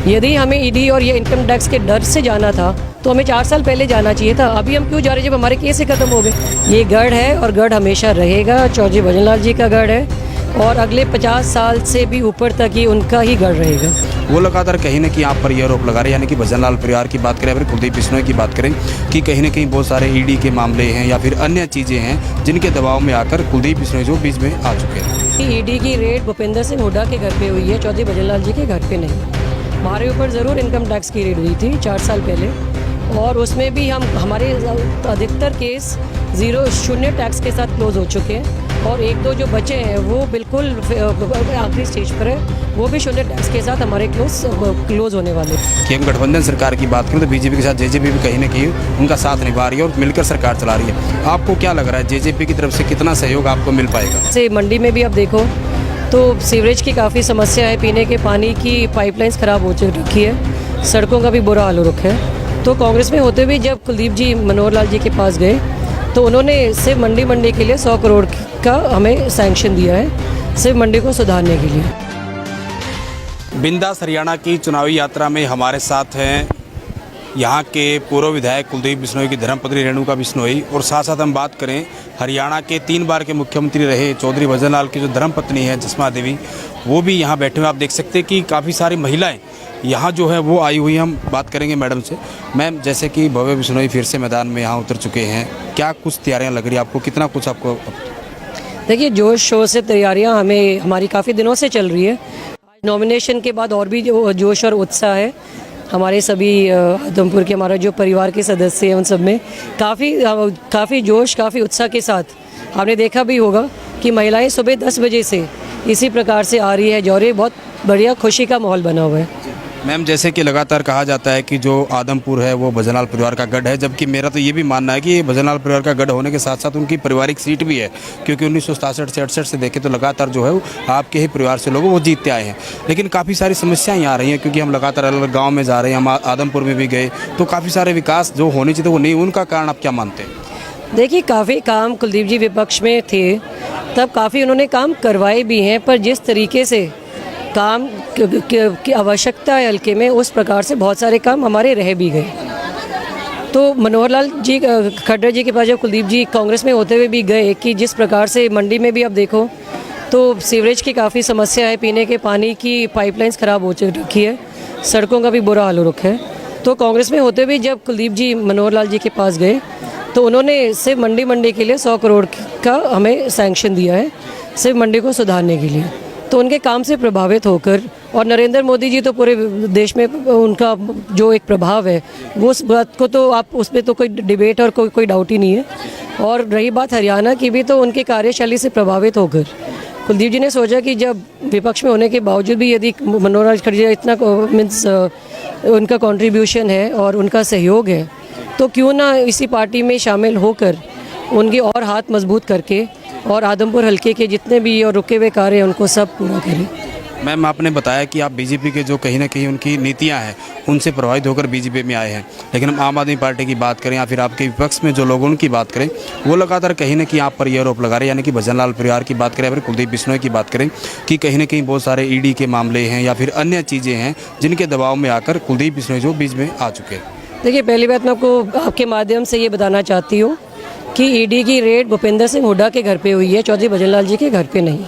यदि हमें ईडी और ये इनकम टैक्स के डर से जाना था तो हमें 4 साल पहले जाना चाहिए था। अभी हम क्यों जा रहे हैं जब हमारे केस ही खत्म हो गए। ये गढ़ है और गढ़ हमेशा रहेगा। चौधरी भजनलाल जी का गढ़ है और अगले 50 साल से भी ऊपर तक ही उनका ही गढ़ रहेगा। वो लगातार कहीं ना कहीं आप पर यह आरोप लगा रहे हैं, यानी कि भजनलाल परिवार की बात करें, फिर कुलदीप बिश्नोई की बात करें कि कहीं ना कहीं बहुत सारे ईडी के मामले हैं या फिर अन्य चीज़ें हैं जिनके दबाव में आकर कुलदीप बिश्नोई जो बीच में आ चुके हैं। ईडी की रेड भूपेंद्र सिंह हुड्डा के घर पे हुई है, चौधरी भजनलाल जी के घर पे नहीं। हमारे ऊपर ज़रूर इनकम टैक्स की रेड हुई थी 4 साल पहले, और उसमें भी हमारे अधिकतर केस शून्य टैक्स के साथ क्लोज हो चुके हैं, और 1-2 जो बचे हैं वो बिल्कुल आखिरी स्टेज पर है, वो भी शून्य टैक्स के साथ हमारे क्लोज होने वाले हैं। कि हम गठबंधन सरकार की बात करें तो बीजेपी के साथ जेजेपी भी कहीं ना कहीं उनका साथ निभा रही है और मिलकर सरकार चला रही है। आपको क्या लग रहा है जेजेपी की तरफ से कितना सहयोग आपको मिल पाएगा? जैसे मंडी में भी आप देखो तो सीवरेज की काफ़ी समस्या है, पीने के पानी की पाइपलाइंस ख़राब हो रखी है, सड़कों का भी बुरा हाल हो रखा है। तो कांग्रेस में होते हुए जब कुलदीप जी मनोहर लाल जी के पास गए तो उन्होंने सिर्फ मंडी के लिए 100 करोड़ का हमें सैंक्शन दिया है, सिर्फ मंडी को सुधारने के लिए। बिंदास हरियाणा की चुनावी यात्रा में हमारे साथ हैं यहाँ के पूर्व विधायक कुलदीप बिश्नोई की धर्मपत्नी रेणुका बिश्नोई, और साथ साथ हम बात करें हरियाणा के 3 बार के मुख्यमंत्री रहे चौधरी भजनलाल की जो धर्मपत्नी है जसमा देवी, वो भी यहाँ बैठे हुए। आप देख सकते हैं कि काफ़ी सारी महिलाएं यहाँ जो है वो आई हुई। हम बात करेंगे मैडम से। मैम, जैसे कि भव्य बिश्नोई फिर से मैदान में यहाँ उतर चुके हैं, क्या कुछ तैयारियाँ लग रही है आपको, कितना कुछ आपको? देखिए, जोश शोर से तैयारियाँ हमारी काफ़ी दिनों से चल रही है। नॉमिनेशन के बाद और भी जो जोश और उत्साह है हमारे सभी आदमपुर के हमारा जो परिवार के सदस्य हैं उन सब में काफ़ी जोश, काफ़ी उत्साह के साथ। आपने देखा भी होगा कि महिलाएं सुबह 10 बजे से इसी प्रकार से आ रही है जौरे, बहुत बढ़िया खुशी का माहौल बना हुआ है। मैम, जैसे कि लगातार कहा जाता है कि जो आदमपुर है वो भजनलाल परिवार का गढ़ है, जबकि मेरा तो ये भी मानना है कि ये भजनलाल परिवार का गढ़ होने के साथ साथ उनकी पारिवारिक सीट भी है, क्योंकि 1967 से 68 से देखें तो लगातार जो है वो आपके ही परिवार से लोग वो जीतते आए हैं। लेकिन काफ़ी सारी समस्याएं आ रही हैं, क्योंकि हम लगातार अलग अलग गाँव में जा रहे हैं, हम आदमपुर में भी गए तो काफ़ी सारे विकास जो होने चाहिए वो नहीं, उनका कारण आप क्या मानते हैं? देखिए, काफ़ी काम कुलदीप जी विपक्ष में थे तब काफ़ी उन्होंने काम करवाए भी हैं, पर जिस तरीके से काम की आवश्यकता है हल्के में, उस प्रकार से बहुत सारे काम हमारे रह भी गए। तो मनोहर लाल जी खट्टर जी के पास जब कुलदीप जी कांग्रेस में होते हुए भी गए कि जिस प्रकार से मंडी में भी आप देखो तो सीवरेज की काफ़ी समस्या है, पीने के पानी की पाइपलाइंस ख़राब हो रखी है, सड़कों का भी बुरा हाल हो रखा है। तो कांग्रेस में होते हुए जब कुलदीप जी मनोहर लाल जी के पास गए तो उन्होंने सिर्फ मंडी के लिए 100 करोड़ का हमें सैंक्शन दिया है, सिर्फ मंडी को सुधारने के लिए। तो उनके काम से प्रभावित होकर, और नरेंद्र मोदी जी तो पूरे देश में उनका जो एक प्रभाव है वो उस बात को तो आप उसमें तो कोई डिबेट और कोई डाउट ही नहीं है। और रही बात हरियाणा की भी, तो उनके कार्यशैली से प्रभावित होकर कुलदीप जी ने सोचा कि जब विपक्ष में होने के बावजूद भी यदि मनोहर खट्टर जी इतना मीन्स उनका कंट्रीब्यूशन है और उनका सहयोग है, तो क्यों ना इसी पार्टी में शामिल होकर उनके और हाथ मजबूत करके और आदमपुर हल्के के जितने भी और रुके हुए कार्य हैं उनको सब पूरा करें। मैम, आपने बताया कि आप बीजेपी के जो कहीं ना कहीं उनकी नीतियां हैं उनसे प्रभावित होकर बीजेपी में आए हैं, लेकिन हम आम आदमी पार्टी की बात करें या फिर आपके विपक्ष में जो लोग उनकी बात करें, वो लगातार कहीं ना कहीं आप पर यह आरोप लगा रहे हैं, यानी कि भजनलाल परिवार की बात करें या फिर कुलदीप बिश्नोई की बात करें कि कहीं ना कहीं बहुत सारे ईडी के मामले हैं या फिर अन्य चीज़ें हैं जिनके दबाव में आकर कुलदीप बिश्नोई जो बीच में आ चुके हैं। देखिए, पहली बात मैं आपको आपके माध्यम से ये बताना चाहती हूँ कि ईडी की रेड भूपेंद्र सिंह हुड्डा के घर पे हुई है, चौधरी भजनलाल जी के घर पे नहीं।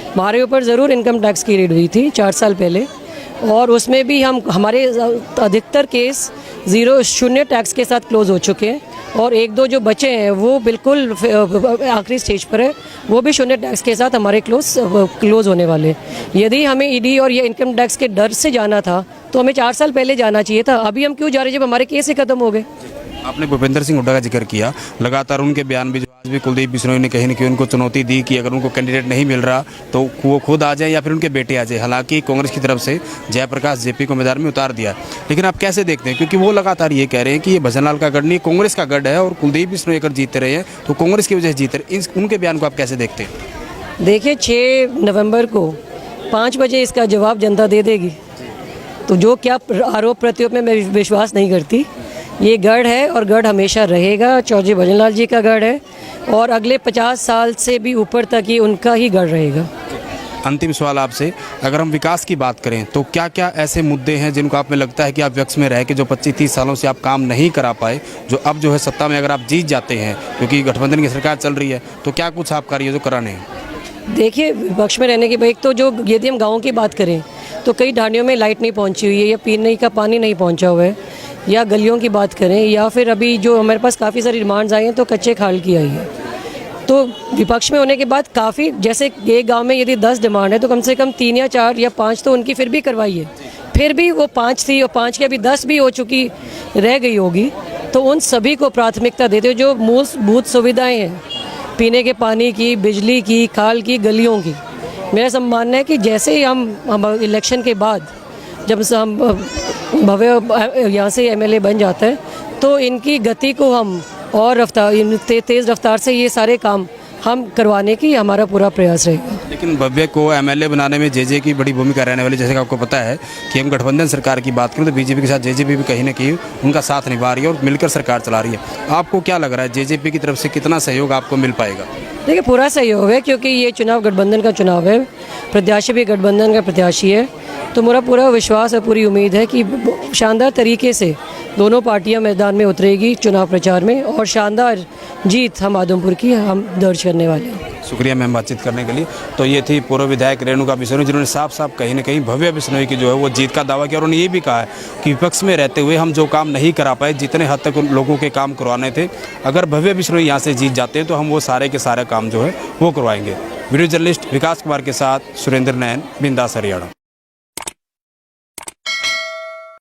हमारे ऊपर ज़रूर इनकम टैक्स की रेड हुई थी 4 साल पहले, और उसमें भी हमारे अधिकतर केस शून्य टैक्स के साथ क्लोज हो चुके हैं, और 1-2 जो बचे हैं वो बिल्कुल आखिरी स्टेज पर है, वो भी शून्य टैक्स के साथ हमारे क्लोज होने वाले। यदि हमें ईडी और ये इनकम टैक्स के डर से जाना था तो हमें 4 साल पहले जाना चाहिए था। अभी हम क्यों जा रहे हैं जब हमारे केस ही खत्म हो गए। आपने भूपेंद्र सिंह हुड्डा का जिक्र किया, लगातार उनके बयान भी, जो आज भी कुलदीप बिश्नोई ने कहीं ना कहीं उनको चुनौती दी कि अगर उनको कैंडिडेट नहीं मिल रहा तो वो खुद आ जाए या फिर उनके बेटे आ जाए। हालांकि कांग्रेस की तरफ से जयप्रकाश जेपी को मैदान में उतार दिया, लेकिन आप कैसे देखते हैं, क्योंकि वो लगातार ये कह रहे हैं कि ये भजनलाल का गढ़ नहीं, कांग्रेस का गढ़ है, और कुलदीप बिश्नोई अगर जीते रहे हैं तो कांग्रेस की वजह से जीते रहे, उनके बयान को आप कैसे देखते हैं? देखिए, 6 नवंबर को 5 बजे इसका जवाब जनता दे देगी, तो जो क्या आरोप प्रत्यारोप में मैं विश्वास नहीं करती। ये गढ़ है और गढ़ हमेशा रहेगा। चौधरी भजनलाल जी का गढ़ है और अगले 50 साल से भी ऊपर तक ही उनका ही गढ़ रहेगा। अंतिम सवाल आपसे, अगर हम विकास की बात करें तो क्या क्या ऐसे मुद्दे हैं जिनको आप में लगता है कि आप विपक्ष में रह के जो 25-30 सालों से आप काम नहीं करा पाए, जो अब जो है सत्ता में अगर आप जीत जाते हैं, क्योंकि गठबंधन की सरकार चल रही है, तो क्या कुछ आप कार्य जो कराने हैं? देखिए, विपक्ष में रहने के बाद एक तो जो यदि हम गाँव की बात करें तो कई ढाणियों में लाइट नहीं पहुंची हुई है, या पीने का पानी नहीं पहुंचा हुआ है, या गलियों की बात करें, या फिर अभी जो हमारे पास काफ़ी सारी डिमांड्स आई हैं तो कच्चे खाल की आई है। तो विपक्ष में होने के बाद काफ़ी, जैसे एक गांव में यदि 10 डिमांड है तो कम से कम 3 या 4 या 5 तो उनकी फिर भी करवाई है। फिर भी वो 5 थी और 5 की अभी 10 भी हो चुकी रह गई होगी। तो उन सभी को प्राथमिकता देते हुए जो मूलभूत सुविधाएँ हैं, पीने के पानी की, बिजली की, खाल की, गलियों की, मेरा सब मानना है कि जैसे ही हम इलेक्शन के बाद जब से हम भव्य यहाँ से एमएलए बन जाता है तो इनकी गति को हम और तेज़ रफ्तार से ये सारे काम हम करवाने की हमारा पूरा प्रयास रहेगा। लेकिन भव्य को एमएलए बनाने में जेजे की बड़ी भूमिका रहने वाली, जैसे कि आपको पता है कि हम गठबंधन सरकार की बात करें तो बीजेपी के साथ जेजेपी भी कहीं ना कहीं उनका साथ निभा रही है और मिलकर सरकार चला रही है। आपको क्या लग रहा है जेजेपी की तरफ से कितना सहयोग आपको मिल पाएगा? देखिए, पूरा सहयोग है, क्योंकि ये चुनाव गठबंधन का चुनाव है, प्रत्याशी भी गठबंधन का प्रत्याशी है। तो मेरा पूरा विश्वास और पूरी उम्मीद है कि शानदार तरीके से दोनों पार्टियां मैदान में उतरेगी चुनाव प्रचार में, और शानदार जीत हम आदमपुर की हम दर्ज करने वाले हैं। शुक्रिया मैम बातचीत करने के लिए। तो ये थी पूर्व विधायक रेणुका बिश्नोई, जिन्होंने साफ साफ कहीं ना कहीं भव्य बिश्नोई की जो है वो जीत का दावा किया, और उन्होंने ये भी कहा है कि विपक्ष में रहते हुए हम जो काम नहीं करा पाए, जितने हद तक उन लोगों के काम करवाने थे, अगर भव्य बिश्नोई यहाँ से जीत जाते हैं तो हम वो सारे के सारे काम जो है वो करवाएंगे। वीडियो जर्नलिस्ट विकास कुमार के साथ सुरेंद्र नैन, बिंदास हरियाणा।